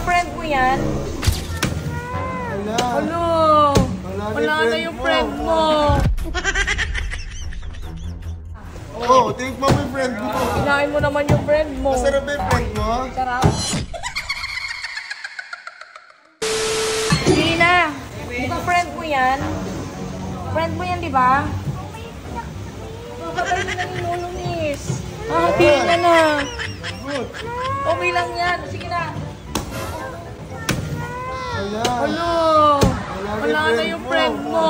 friend mo yan? Wala. Wala na yung friend mo. Oh, tingin mo yung friend mo. Kinain mo naman yung friend mo. Masarap ba yung friend mo? Sarap. Hindi na. Di ba friend mo yan? Friend mo yan, di ba? Kapatid na ni Lolo Nis. Hatiin ka na. Okay lang yan. Sige na. Wala na yung friend mo.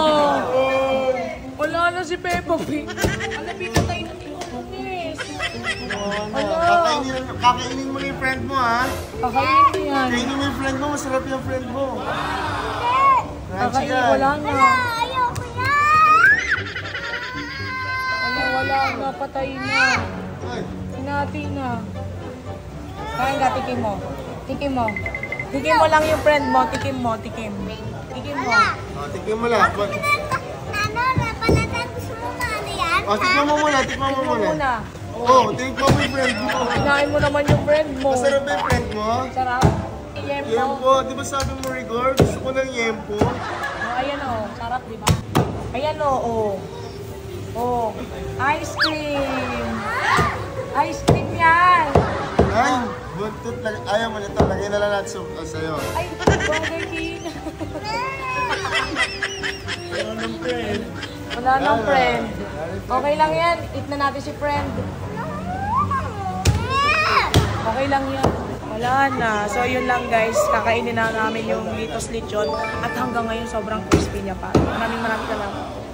Wala na si Peppa Pig. Alapitan tayo na ni Lolo Nis. Kakainin mo yung friend mo, ha? Kakainin mo yan. Kainin mo yung friend mo, masarap yung friend mo. Kakainin, wala na. Wala na, patay na. Hinati na. Kaya nga, tikim mo. Tikim mo. Tikim mo lang yung friend mo. Tikim mo, tikim. Tikim mo. Tikim mo lang. Tikman mo muna, tikman mo muna. Tikman mo yung friend mo. Kinain mo naman yung friend mo. Masarap ba yung friend mo? Sarap. Yempo. Yempo, di ba sabi mo, Rigor? Gusto ko ng yempo. Ayan o, sarap di ba? Ayan o, ice cream. Ice cream yan. Ay, buntot lang. Ayaw mo nito, lagay na lang natin sa'yo. Ay, bagay King. Wala ng friend. Wala nang friend. Okay lang yan. Eat na natin si friend. Okay lang yan. Wala na. So, yun lang guys. Kakainin na namin yung Litos Lechon. At hanggang ngayon, sobrang crispy niya pa. Maraming salamat.